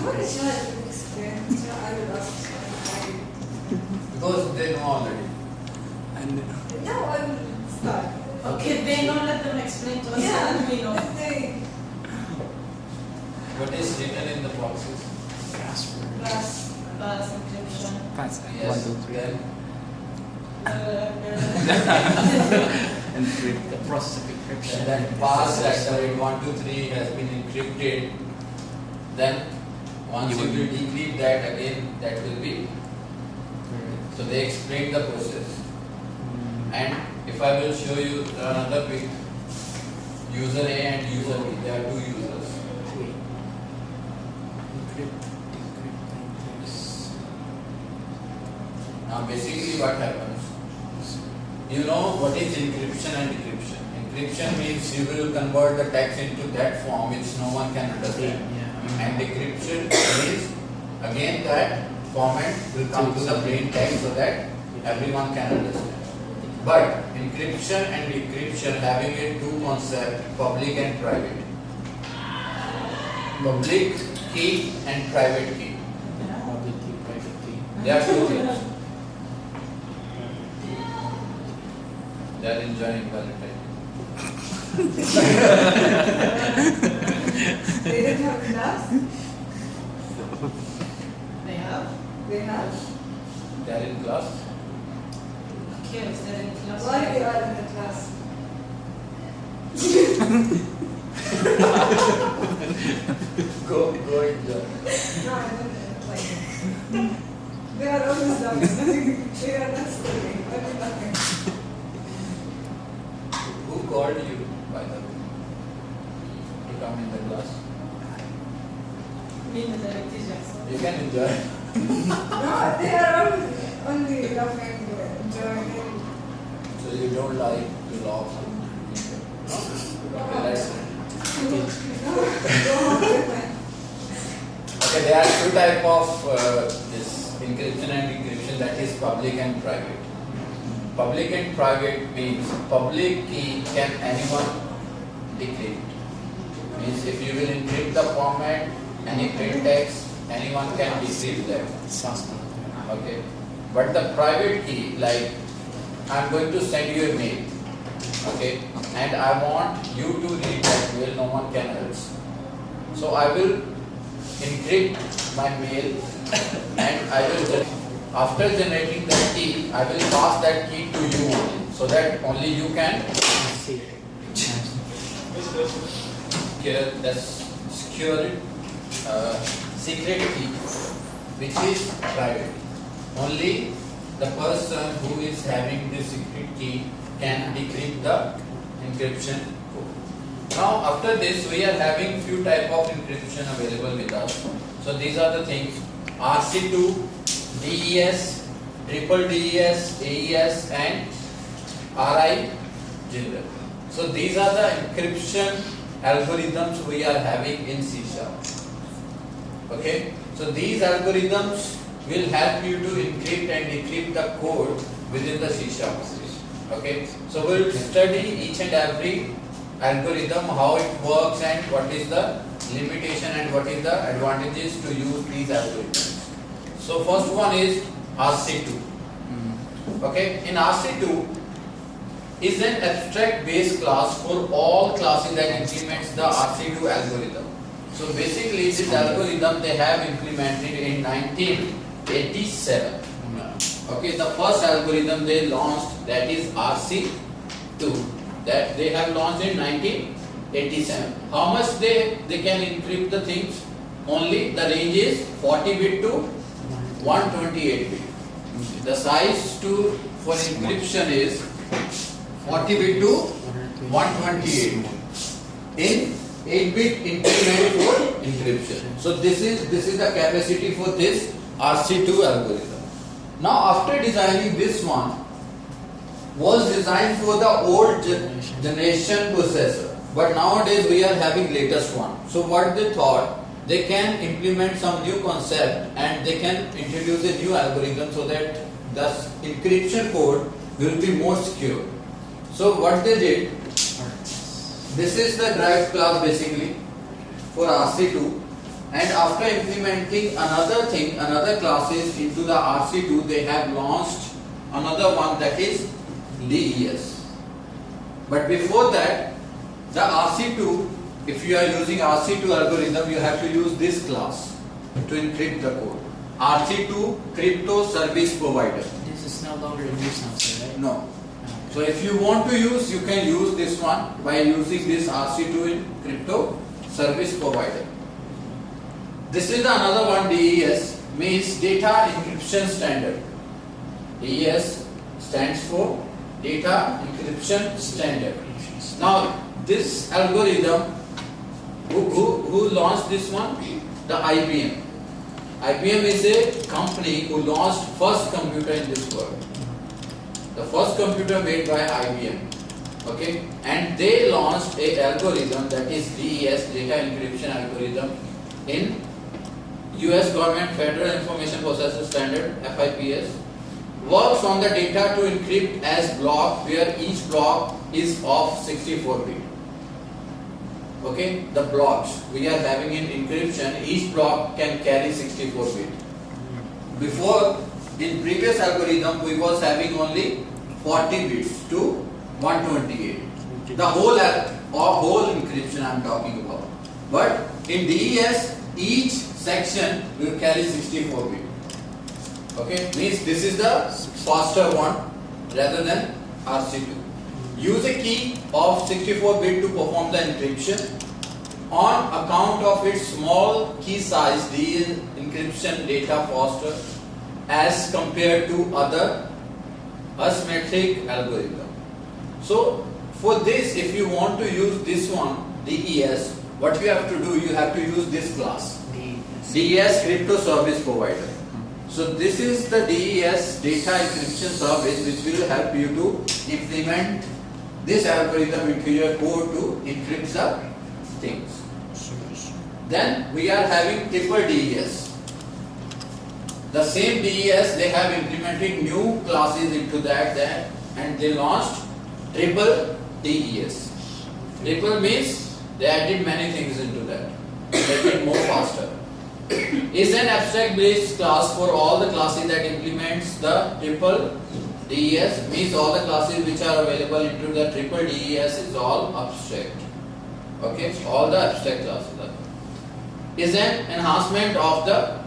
what is your experience? I will ask. Because they know already. And No, I will start. Okay, they know, let them explain to us. Yeah, And we know. What is written in the boxes? password. Plus encryption. Password. Yes. 1, 2, 3. Then Encrypt the process of encryption. and then pass at the rate 1, 2, 3 has been encrypted. Then once you will decrypt that again, that will be. So they explain the process. And if I will show you another pic, user A and user B, there are two users. Now basically what happens, you know what is encryption and decryption. Encryption means you will convert the text into that form which no one can understand. And decryption means again that format will come to the plain text so that everyone can understand. But encryption and decryption having a two concept, public and private. Public key and private key. Public key, private key. There are two things. They are enjoying Valentine. They didn't have class? They have? They have? They are in class. Okay, is there in class? Why they are in the class? Go enjoy. No, I don't like it. They are always laughing. They are not studying. Only laughing. Who called you, by the way, to come in the class? Me and the teachers. You can enjoy. No, they are always only laughing, enjoying. So you don't like to laugh. No? Okay, let's. Okay, there are two types of this encryption and decryption, that is public and private. Public and private means public key can anyone decrypt. Means if you will encrypt the format, any plain text, anyone can decrypt that. Okay. But the private key, like I am going to send you a mail, okay, and I want you to read that mail, no one can else. So I will encrypt my mail and I will after generating that key, I will pass that key to you only, so that only you can secure secret key, which is private. Only the person who is having the secret key can decrypt the encryption code. Now after this we are having few type of encryption available with us. So these are the things: RC2, DES, triple DES, AES and RI general. So these are the encryption algorithms we are having in C#. Okay, so these algorithms will help you to encrypt and decrypt the code within the C#. Okay, so we'll study each and every algorithm, how it works and what is the limitation and what is the advantages to use these algorithms. So first one is RC2. Okay, in RC2 is an abstract base class for all classes that implements the RC2 algorithm. So basically this algorithm they have implemented in 1987. Okay, the first algorithm they launched, that is RC2, that they have launched in 1987. How much they can encrypt the things? Only the range is 40 bit to 128 bit. The size for encryption is 40 bit to 128 in 8 bit increment for encryption. So this is the capacity for this RC2 algorithm. Now after designing this one, was designed for the old generation processor, but nowadays we are having latest one. So what they thought, they can implement some new concept and they can introduce a new algorithm so that the encryption code will be more secure. So what they did, this is the derived class basically for RC2, And after implementing another classes into the RC2, they have launched another one, that is DES. But before that, the RC2, if you are using RC2 algorithm, you have to use this class to encrypt the code. RC2 Crypto Service Provider. This is no longer in use now, sir, right? No. So if you want to use, you can use this one by using this RC2 in Crypto Service Provider. This is another one, DES, means Data Encryption Standard. DES stands for Data Encryption Standard. Now, this algorithm, who launched this one? The IBM. IBM is a company who launched first computer in this world. The first computer made by IBM. Okay, and they launched a algorithm, that is DES, Data Encryption Algorithm, in US Government Federal Information Processing Standard, FIPS. Works on the data to encrypt as block, where each block is of 64 bit. Okay, the blocks we are having in encryption, each block can carry 64 bit. Before, in previous algorithm, we was having only 40 bits to 128. The whole encryption I am talking about. But in DES, each section will carry 64 bit. Okay, means this is the faster one rather than RC2. Use a key of 64 bit to perform the encryption. On account of its small key size, the encryption data faster as compared to other asymmetric algorithm. So for this, if you want to use this one, DES, what you have to do, you have to use this class, DES Crypto Service Provider. So this is the DES Data Encryption Service, which will help you to implement this algorithm into your code to encrypt the things. Then we are having triple DES. The same DES, they have implemented new classes into that, and they launched triple DES. Triple means they added many things into that, make it more faster. Is an abstract based class for all the classes that implements the triple DES, means all the classes which are available into the triple DES is all abstract. Okay, all the abstract classes are. Is an enhancement of the,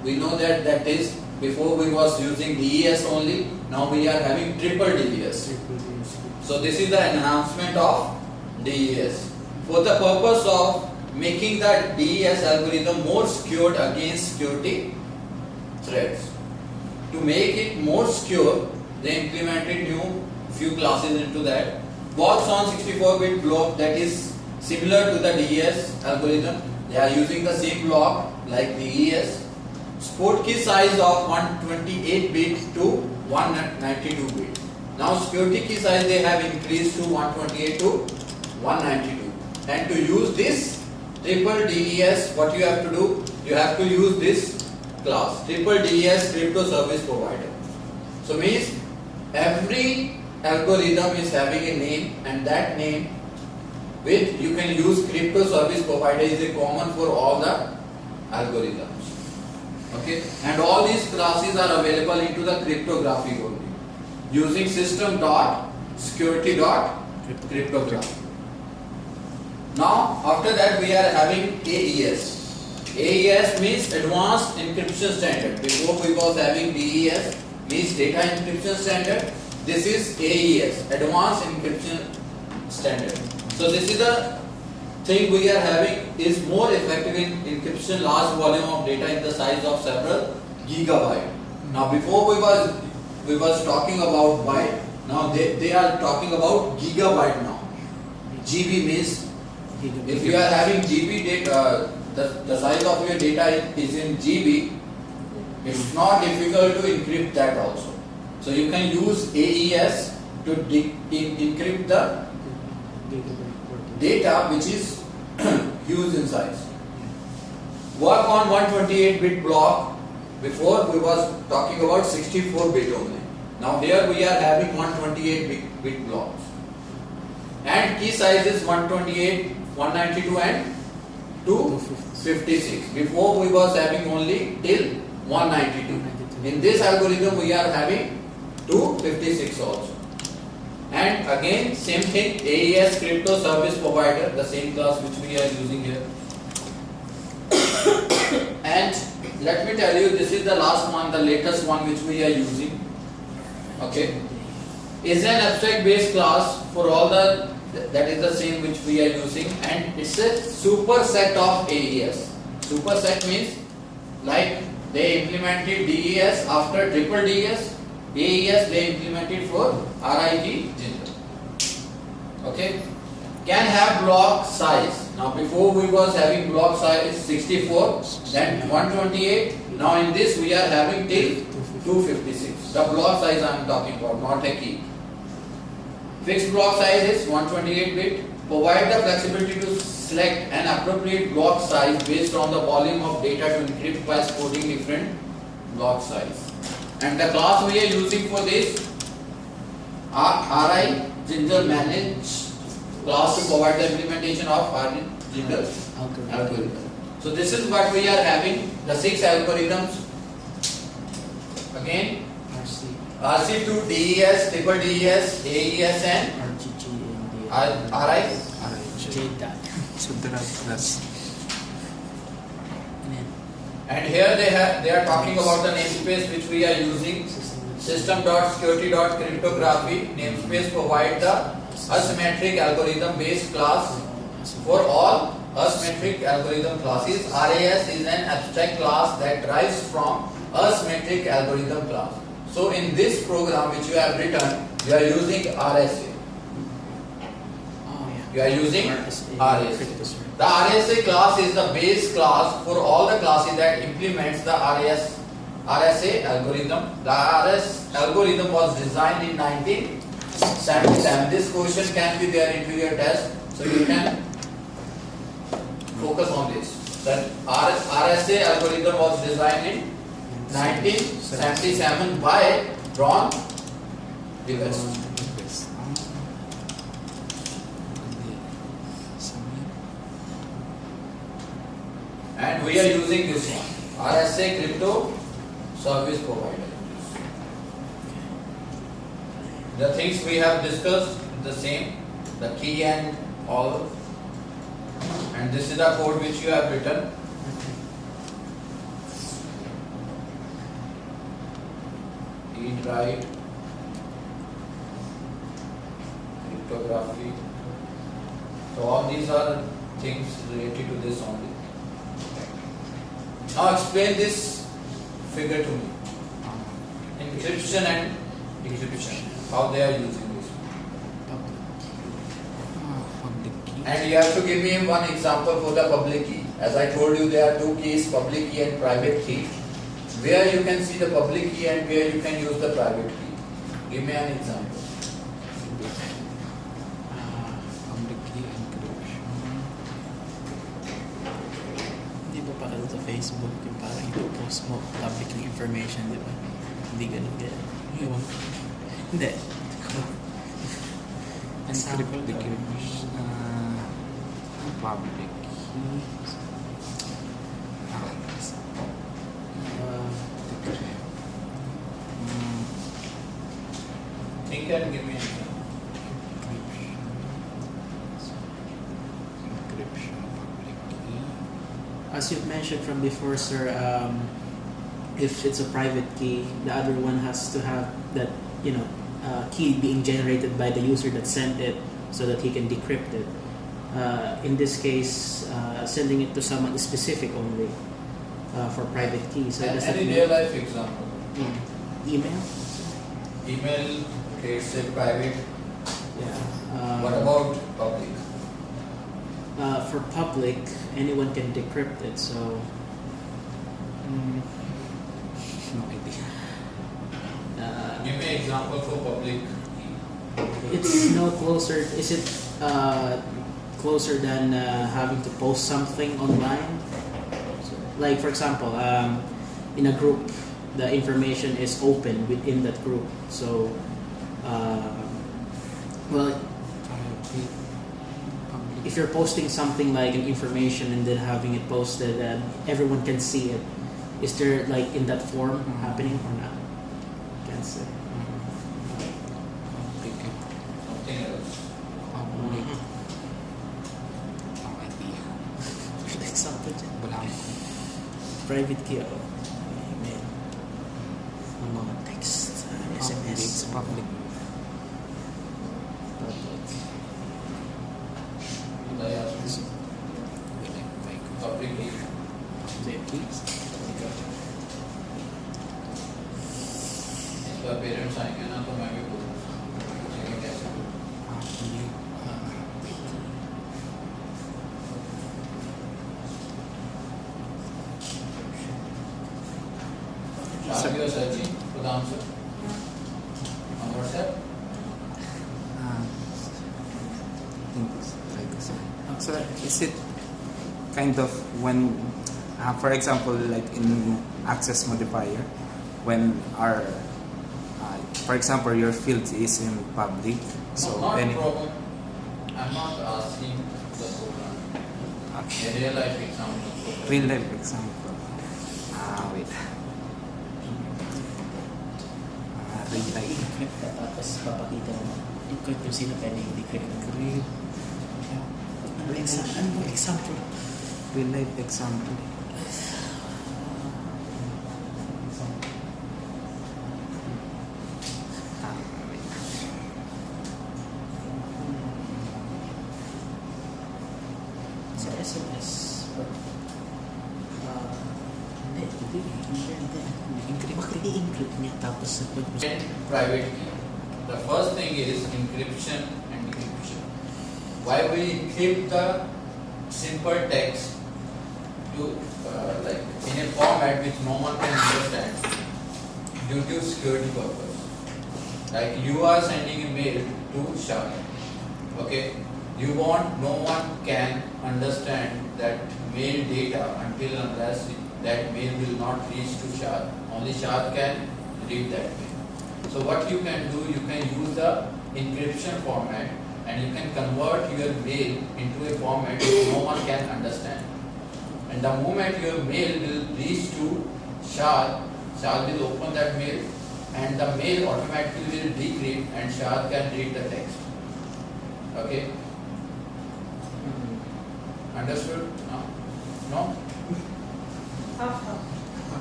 we know that is, before we was using DES only, now we are having triple DES. So this is the enhancement of DES for the purpose of making the DES algorithm more secured against security threats. To make it more secure, they implemented new few classes into that. Works on 64-bit block, that is similar to the DES algorithm. They are using the same block like DES. Support key size of 128 bit to 192 bit. Now security key size they have increased to 128 to 192. And to use this triple DES, what you have to do? You have to use this class, triple DES Crypto Service Provider. So means every algorithm is having a name, and that name with you can use Crypto Service Provider is a common for all the algorithms. Okay, and all these classes are available into the cryptography only, using system.security.cryptography. Now after that we are having AES. AES means Advanced Encryption Standard. Before we was having DES, means Data Encryption Standard. This is AES, Advanced Encryption Standard. So this is the thing we are having, is more effective in encryption large volume of data in the size of several gigabyte. Now before we was talking about byte, now they are talking about gigabyte now. GB means if you are having GB data, the size of your data is in GB, it's not difficult to encrypt that also. So you can use AES to encrypt the data which is huge in size. Work on 128-bit block. Before we was talking about 64-bit only. Now here we are having 128-bit blocks. And key size is 128, 192 and 256. Before we was having only till 192. In this algorithm we are having 256 also. And again same thing, AES crypto service provider, the same class which we are using here. And let me tell you, this is the last one, the latest one which we are using. Okay, is an abstract based class for all the, that is the same which we are using, and it's a superset of AES. Superset means like they implemented DES after triple DES, AES they implemented for RIG Ginger. Okay, can have block size. Now before we was having block size 64, then 128. Now in this we are having till 256. The block size I am talking about, not a key. Fixed block size is 128 bit. Provide the flexibility to select an appropriate block size based on the volume of data to encrypt by supporting different block size. And the class we are using for this RI Ginger manage class to provide the implementation of RI Ginger algorithm. So this is what we are having, the 6 algorithms. Again, RC2, DES, triple DES, AES and RGG RI. JDAT. So that's And here they are talking about the namespace which we are using. System.security.cryptography namespace provide the asymmetric algorithm based class for all asymmetric algorithm classes. RAS is an abstract class that derives from asymmetric algorithm class. So in this program which you have written, you are using RSA. Oh yeah. You are using RSA. RSA. The RSA class is the base class for all the classes that implements the RSA algorithm. The RS algorithm was designed in 1977. This question can be there into your test, so you can focus on this. That RSA algorithm was designed in 1977 by Ron Devest. And we are using this one, RSA crypto service provider. The things we have discussed, the same, the key and all. And this is the code which you have written. Read, write, cryptography. So all these are things related to this only. Now explain this figure to me. Encryption and decryption. How they are using this. And you have to give me one example for the public key. As I told you, there are two keys, public key and private key. Where you can see the public key and where you can use the private key. Give me an example. public key encryption. Di ba parang sa Facebook, yung parang ipopost mo public yung information, di ba? Hindi ganun ganun. Ewan ko. Hindi. Encrypt decryption. Public key. Think and give me an example. Encryption, public key. As you've mentioned from before, sir, if it's a private key, the other one has to have that, key being generated by the user that sent it so that he can decrypt it. In this case, sending it to someone specific only for private key. So does that Any mean- real life example? Email? Email, okay, say private. Yeah. What about public? For public, anyone can decrypt it. So No idea. Give me an example for public. it's no closer. Is it closer than having to post something online? Like for example, in a group, the information is open within that group. So, well, Private, public if you're posting something like an information and then having it posted and everyone can see it, is there like in that form happening or not? Can't say. Public. Something else. Public. Ang idea. Example dyan. Wala akong Private key o email. Ang mga text, SMS. public. Public. Did I ask you? Like, Public key. Keys. इसका parents आएंगे ना तो मैं भी बोलूँ लेकिन कैसे public. Shall you are searching for the answer on WhatsApp? So is it kind of when, for example, like in access modifier, when our, for example, your field is in public, so No, not any. a problem. I'm not asking the program. A Okay. real life example. Real life example. Wait. Real life. Decrypt ka, tapos papakita mo. Decrypt kung sino pwede i-decrypt. Real. Ano mo example? Real life example. Wait. Sa SMS. Hindi. I-encrypt niya tapos And private key. The first thing is encryption and decryption. Why we encrypt the simple text to like in a format which no one can understand due to security purpose. Like you are sending a mail to Sharma. Okay, you want no one can understand that mail data until unless that mail will not reach to Shard. Only Shard can read that mail. So what you can do, you can use the encryption format and you can convert your mail into a format which no one can understand. And the moment your mail will reach to Shard, Shard will open that mail and the mail automatically will decrypt and Shard can read the text. Okay? Understood? No? No? Half.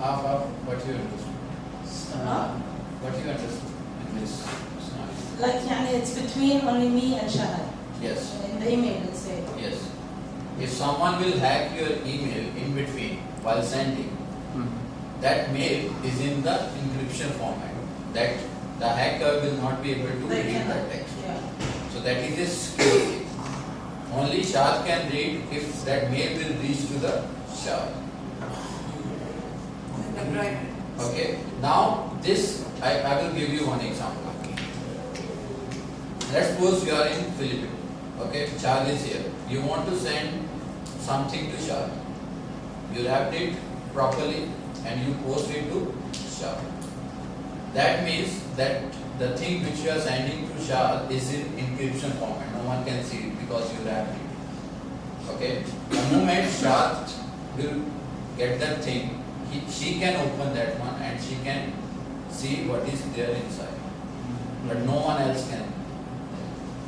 Half, what you understood? What you understood in this scenario? Like, yani, it's between only me and Shahad. Yes, In the email, let's say. yes. If someone will hack your email in between while sending, that mail is in the encryption format. That the hacker will not be able to They read cannot. that text. Yeah. So that is a security. Only Shard can read if that mail will reach to the Shard. Okay. Now this I will give you one example. Let's suppose you are in Philippines. Okay, Shard is here. You want to send something to Shard. You wrapped it properly and you post it to Shard. That means that the thing which you are sending to Shard is in encryption format. No one can see it because you wrapped it. Okay. The moment Shard will get that thing, she can open that one and she can see what is there inside. But no one else can.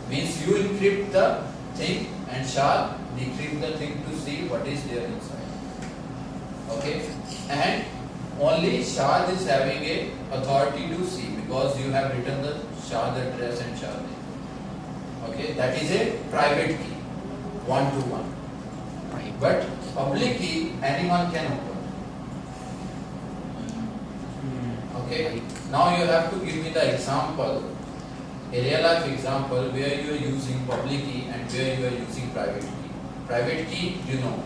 Means you encrypt the thing and Shard decrypt the thing to see what is there inside. Okay? And only Shard is having a authority to see because you have written the Shard address and Shard name. Okay? That is a private key, one-to-one. But public key, anyone can open. Okay? Now you have to give me the example, a real life example where you are using public key and where you are using private key. Private key, you know.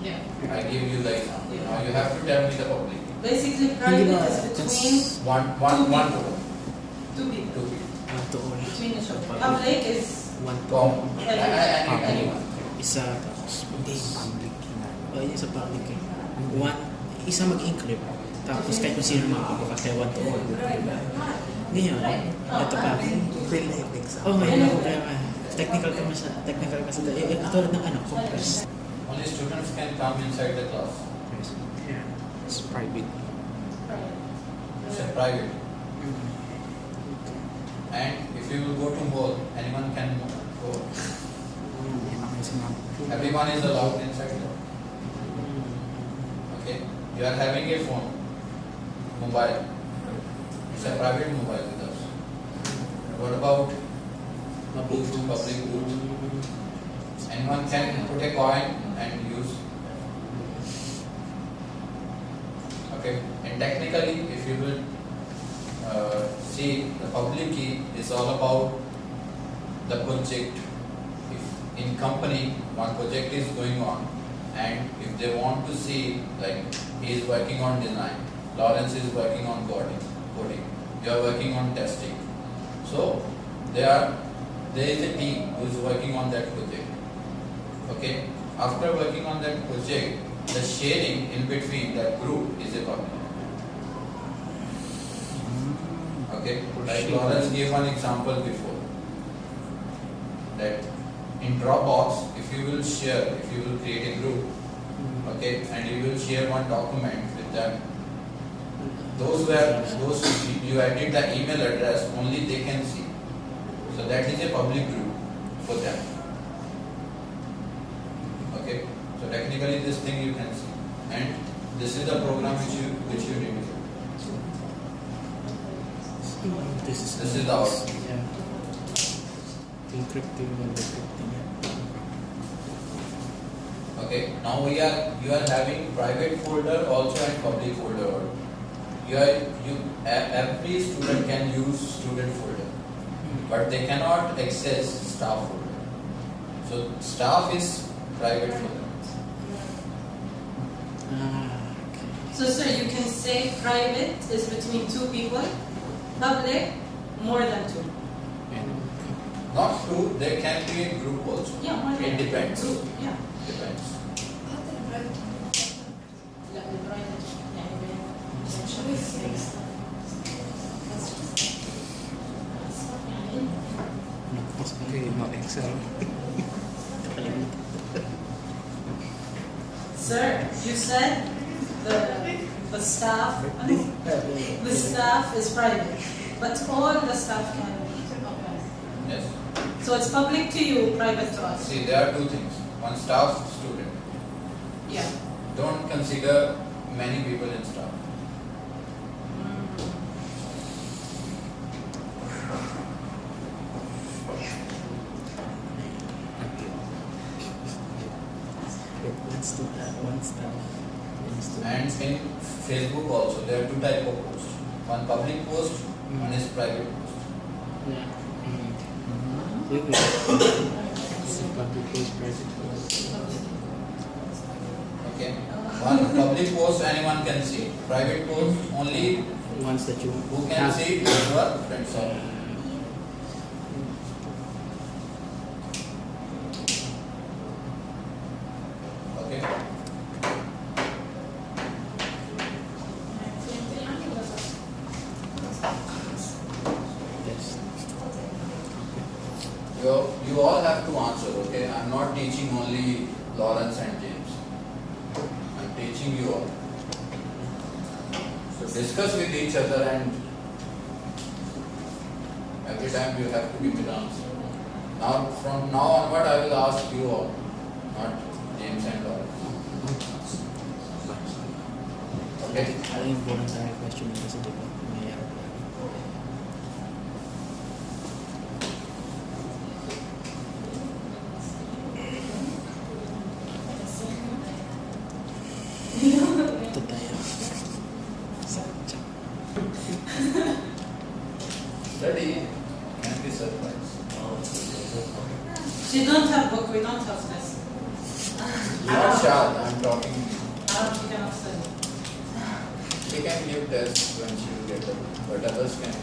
Yeah. I give you the example. Now you have to tell me the public key. Basically, private is between One to one. two people. Two people. One to all. Between each other. Public is One to Common. Anyone. Anyone. isa tapos hindi. Public na. O yun sa public eh. One, isa mag-encrypt. Tapos kahit kung sino makakabaka kaya one to all. Ngayon, ito pa. Real life example. Oh, may problema. technical kasi katulad ng ano, compressed. Only students can come inside the class. Yeah. It's private. It's a private. And if you will go to mall, anyone can go. Everyone is allowed inside there. Okay? You are having a phone, mobile. It's a private mobile with us. What about public booth? Anyone can put a coin and use. Okay? And technically, if you will see, the public key is all about the project. If in company one project is going on, and if they want to see, like he is working on design, Lawrence is working on coding, you are working on testing. So there is a team who is working on that project. Okay, after working on that project, the sharing in between that group is a public. Okay, like Lawrence gave one example before, that in Dropbox, if you will share, if you will create a group, okay, and you will share one document with them, those you added the email address, only they can see. So that is a public group for them. Okay, so technically this thing you can see, and this is the program which you need. This is the output. Yeah. Encrypting and decrypting. Okay, now you are having private folder also and public folder. Every student can use student folder, but they cannot access staff folder. So staff is private folder. Okay. So sir, you can say private is between two people, public more than two. Not two, there can be a group also. Yeah, more than It depends. Group. Yeah. Depends. Okay, no Excel. Sir, you said the staff is private, but all the staff can be. Yes. So it's public to you, private to us. See, there are two things. One, staff, student. Yeah. Don't consider many people in staff. One staff. And in Facebook also, there are two types of posts. One public post, one is private post. Yeah. Public post, private post. Okay. One public post anyone can see. Private post only Ones that you who can see your friends are. Okay. Yes. You all have to answer, okay? I'm not teaching only Lawrence and James. I'm teaching you all. So discuss with each other, and every time you have to give me the answer. Now, from now onward, I will ask you all, not James and Lawrence. Okay? Ano yung voluntary question kasi di ba? May ito tayo. Study can be surprised. She don't have book, we don't have this. Not Shad, I'm talking. She cannot study. She can give tests when she will get the book, but others can.